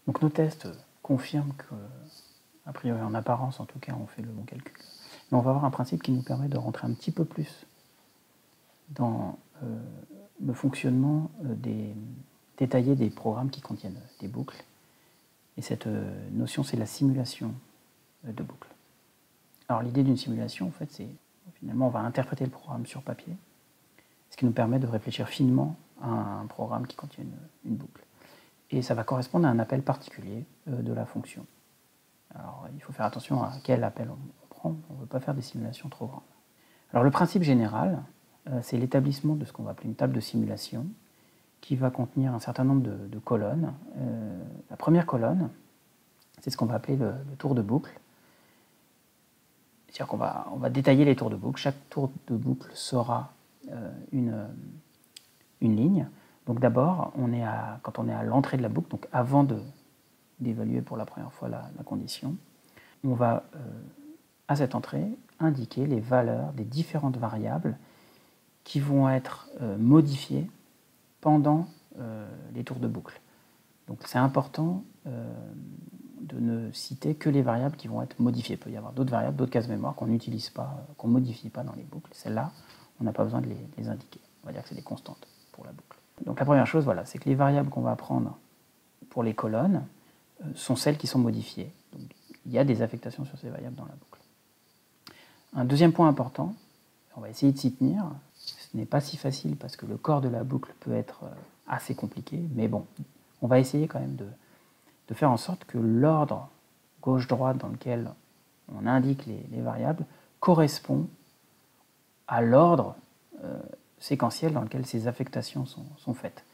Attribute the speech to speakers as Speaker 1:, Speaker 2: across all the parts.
Speaker 1: Donc nos tests confirment que, a priori en apparence en tout cas, on fait le bon calcul. Mais on va avoir un principe qui nous permet de rentrer un petit peu plus dans le fonctionnement détaillé des programmes qui contiennent des boucles. Et cette notion, c'est la simulation de boucles. Alors l'idée d'une simulation, en fait, c'est finalement on va interpréter le programme sur papier, ce qui nous permet de réfléchir finement à un programme qui contient une boucle. Et ça va correspondre à un appel particulier de la fonction. Alors il faut faire attention à quel appel on prend, on ne veut pas faire des simulations trop grandes. Alors le principe général, c'est l'établissement de ce qu'on va appeler une table de simulation, qui va contenir un certain nombre de colonnes. La première colonne, c'est ce qu'on va appeler le tour de boucle. C'est-à-dire qu'on va détailler les tours de boucle. Chaque tour de boucle sera une ligne. Donc d'abord, quand on est à l'entrée de la boucle, donc avant d'évaluer pour la première fois la condition, on va, à cette entrée, indiquer les valeurs des différentes variables qui vont être modifiées pendant les tours de boucle. Donc c'est important de ne citer que les variables qui vont être modifiées. Il peut y avoir d'autres variables, d'autres cases mémoire qu'on n'utilise pas, qu'on ne modifie pas dans les boucles. Celles-là, on n'a pas besoin de les indiquer. On va dire que c'est des constantes pour la boucle. Donc la première chose, voilà, c'est que les variables qu'on va prendre pour les colonnes sont celles qui sont modifiées. Donc, il y a des affectations sur ces variables dans la boucle. Un deuxième point important, on va essayer de s'y tenir. Ce n'est pas si facile parce que le corps de la boucle peut être assez compliqué, mais bon, on va essayer quand même de faire en sorte que l'ordre gauche-droite dans lequel on indique les variables correspond à l'ordre séquentiel dans lequel ces affectations sont faites.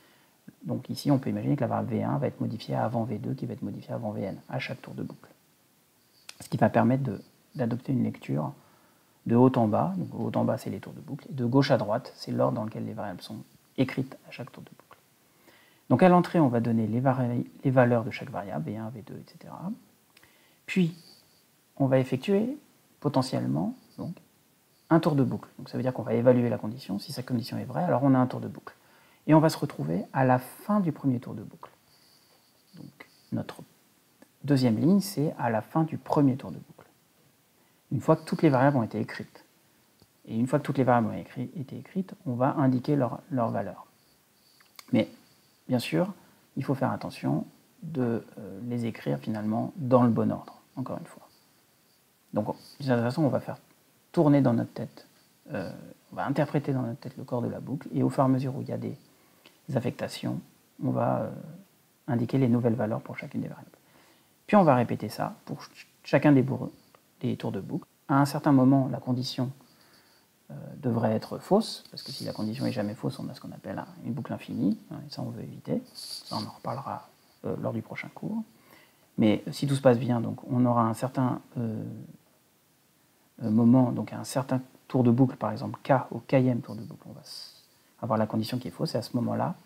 Speaker 1: Donc ici, on peut imaginer que la variable V1 va être modifiée avant V2, qui va être modifiée avant Vn, à chaque tour de boucle. Ce qui va permettre d'adopter une lecture de haut en bas. Donc haut en bas, c'est les tours de boucle. Et de gauche à droite, c'est l'ordre dans lequel les variables sont écrites à chaque tour de boucle. Donc à l'entrée, on va donner les valeurs de chaque variable, V1, V2, etc. Puis, on va effectuer potentiellement donc, un tour de boucle. Donc ça veut dire qu'on va évaluer la condition. Si sa condition est vraie, alors on a un tour de boucle. Et on va se retrouver à la fin du premier tour de boucle. Donc notre deuxième ligne, c'est à la fin du premier tour de boucle. Une fois que toutes les variables ont été écrites. Et une fois que toutes les variables ont été écrites, on va indiquer leur valeur. Mais bien sûr, il faut faire attention de les écrire finalement dans le bon ordre, encore une fois. Donc, d'une certaine façon, on va faire tourner dans notre tête, on va interpréter dans notre tête le corps de la boucle, et au fur et à mesure où il y a des affectations, on va indiquer les nouvelles valeurs pour chacune des variables. Puis on va répéter ça pour chacun des tours de boucle. À un certain moment, la condition devrait être fausse, parce que si la condition n'est jamais fausse, on a ce qu'on appelle une boucle infinie, et ça on veut éviter. Ça on en reparlera lors du prochain cours. Mais si tout se passe bien, donc on aura un certain moment, donc un certain tour de boucle, par exemple K, au kème tour de boucle, on va avoir la condition qui est fausse, et à ce moment-là,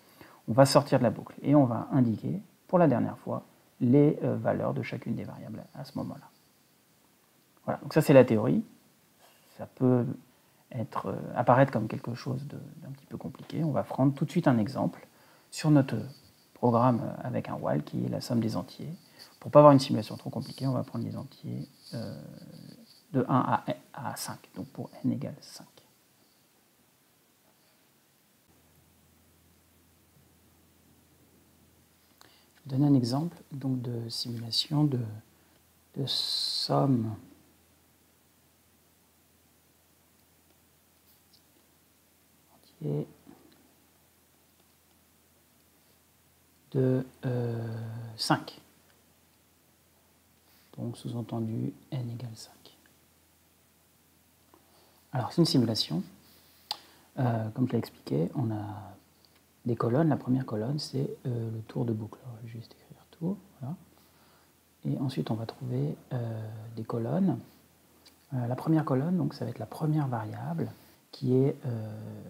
Speaker 1: on va sortir de la boucle, et on va indiquer, pour la dernière fois, les valeurs de chacune des variables à ce moment-là. Voilà, donc ça c'est la théorie. Ça peut apparaître comme quelque chose d'un petit peu compliqué. On va prendre tout de suite un exemple sur notre programme avec un while qui est la somme des entiers. Pour ne pas avoir une simulation trop compliquée, on va prendre les entiers de 1 à 5, donc pour n égale 5. Je vais donner un exemple donc, de simulation de somme entier de 5. Donc sous-entendu n égale 5. Alors c'est une simulation. Comme je l'ai expliqué, on a des colonnes. La première colonne, c'est le tour de boucle. Alors, je vais juste écrire tour. Voilà. Et ensuite, on va trouver des colonnes. La première colonne, donc, ça va être la première variable qui est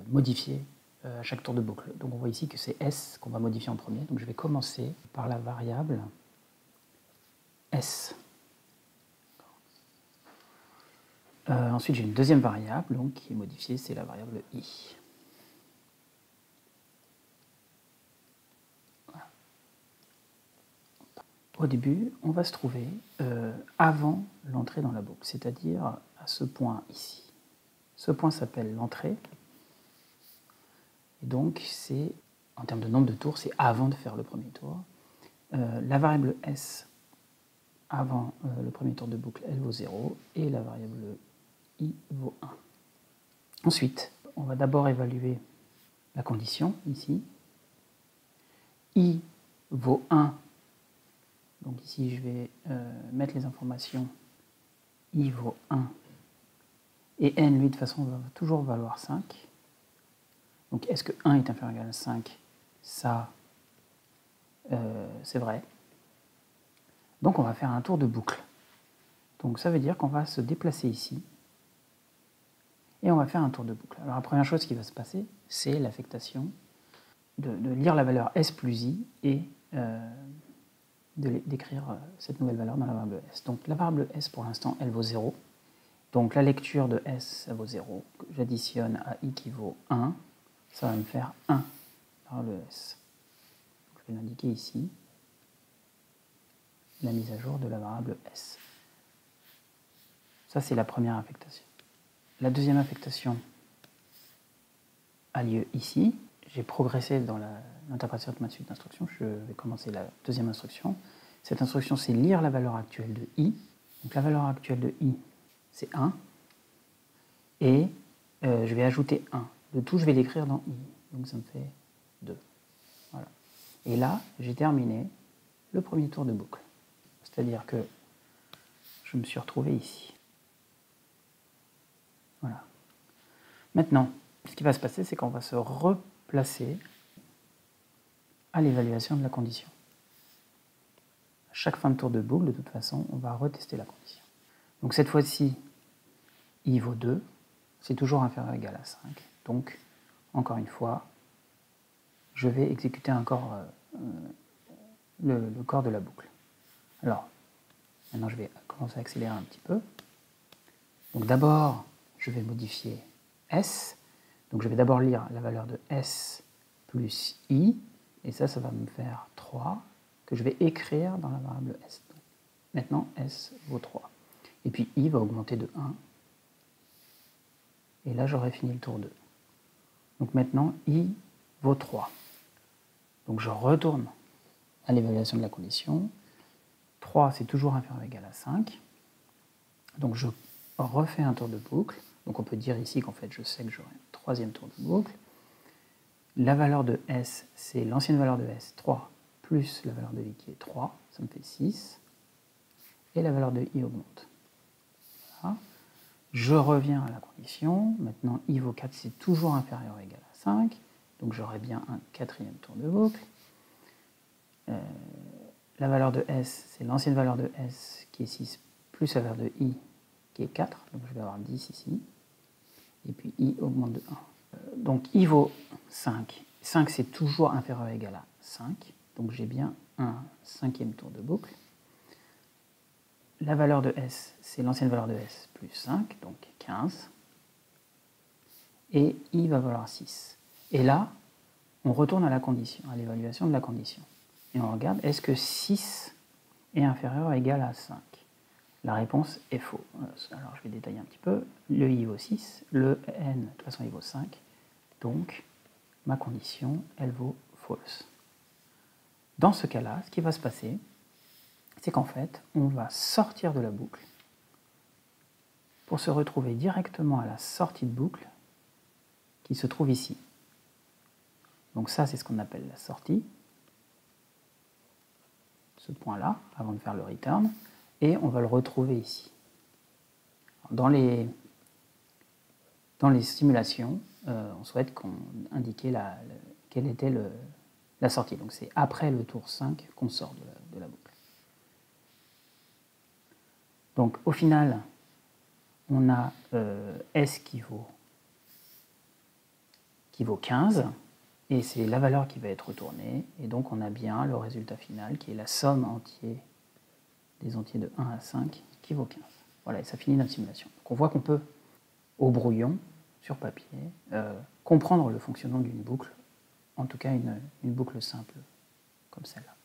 Speaker 1: modifiée à chaque tour de boucle. Donc on voit ici que c'est S qu'on va modifier en premier. Donc je vais commencer par la variable S. Ensuite, j'ai une deuxième variable donc, qui est modifiée, c'est la variable I. Voilà. Au début, on va se trouver avant l'entrée dans la boucle, c'est-à-dire à ce point ici. Ce point s'appelle l'entrée, et donc c'est, en termes de nombre de tours, c'est avant de faire le premier tour. La variable S avant le premier tour de boucle, elle vaut 0, et la variable I vaut 1. Ensuite, on va d'abord évaluer la condition, ici. I vaut 1. Donc ici, je vais mettre les informations. I vaut 1. Et n, lui, de toute façon, va toujours valoir 5. Donc, est-ce que 1 est inférieur ou égal à 5? Ça, c'est vrai. Donc, on va faire un tour de boucle. Donc, ça veut dire qu'on va se déplacer ici. Et on va faire un tour de boucle. Alors, la première chose qui va se passer, c'est l'affectation de lire la valeur S plus I et d'écrire cette nouvelle valeur dans la variable S. Donc, la variable S, pour l'instant, elle vaut 0. Donc, la lecture de S, ça vaut 0. J'additionne à I qui vaut 1. Ça va me faire 1 par le S. Donc, je vais l'indiquer ici. La mise à jour de la variable S. Ça, c'est la première affectation. La deuxième affectation a lieu ici. J'ai progressé dans l'interprétation de ma suite d'instructions. Je vais commencer la deuxième instruction. Cette instruction, c'est lire la valeur actuelle de I. Donc, la valeur actuelle de I, c'est 1. Et je vais ajouter 1. Le tout, je vais l'écrire dans I. Donc, ça me fait 2. Voilà. Et là, j'ai terminé le premier tour de boucle. C'est-à-dire que je me suis retrouvé ici. Voilà. Maintenant, ce qui va se passer, c'est qu'on va se replacer à l'évaluation de la condition. À chaque fin de tour de boucle, de toute façon, on va retester la condition. Donc cette fois-ci, I vaut 2, c'est toujours inférieur ou égal à 5. Donc, encore une fois, je vais exécuter encore le corps de la boucle. Alors, maintenant je vais commencer à accélérer un petit peu. Donc d'abord, je vais modifier S. Donc je vais d'abord lire la valeur de S plus I, et ça va me faire 3, que je vais écrire dans la variable S. Donc, maintenant, S vaut 3. Et puis I va augmenter de 1. Et là, j'aurai fini le tour 2. Donc maintenant, I vaut 3. Donc je retourne à l'évaluation de la condition. 3, c'est toujours inférieur ou égal à 5. Donc je refais un tour de boucle. Donc on peut dire ici qu'en fait, je sais que j'aurai un troisième tour de boucle. La valeur de S, c'est l'ancienne valeur de S, 3, plus la valeur de I qui est 3, ça me fait 6. Et la valeur de I augmente. Voilà. Je reviens à la condition. Maintenant, I vaut 4, c'est toujours inférieur ou égal à 5. Donc j'aurai bien un quatrième tour de boucle. La valeur de S, c'est l'ancienne valeur de S qui est 6, plus la valeur de I qui est 4. Donc je vais avoir 10 ici. Et puis I augmente de 1. Donc I vaut 5. 5, c'est toujours inférieur ou égal à 5. Donc j'ai bien un cinquième tour de boucle. La valeur de S, c'est l'ancienne valeur de S plus 5, donc 15. Et I va valoir 6. Et là, on retourne à la condition, à l'évaluation de la condition. Et on regarde, est-ce que 6 est inférieur ou égal à 5? La réponse est faux. Alors je vais détailler un petit peu. Le I vaut 6, le N, de toute façon, il vaut 5. Donc, ma condition, elle vaut false. Dans ce cas-là, ce qui va se passer, c'est qu'en fait, on va sortir de la boucle pour se retrouver directement à la sortie de boucle qui se trouve ici. Donc ça, c'est ce qu'on appelle la sortie, ce point-là, avant de faire le return, et on va le retrouver ici. Dans les simulations, on souhaite qu'on indique quelle était la sortie. Donc c'est après le tour 5 qu'on sort de la boucle. Donc au final, on a S qui vaut 15, et c'est la valeur qui va être retournée, et donc on a bien le résultat final qui est la somme des entiers de 1 à 5 qui vaut 15. Voilà, et ça finit notre simulation. Donc on voit qu'on peut, au brouillon, sur papier, comprendre le fonctionnement d'une boucle, en tout cas une boucle simple comme celle-là.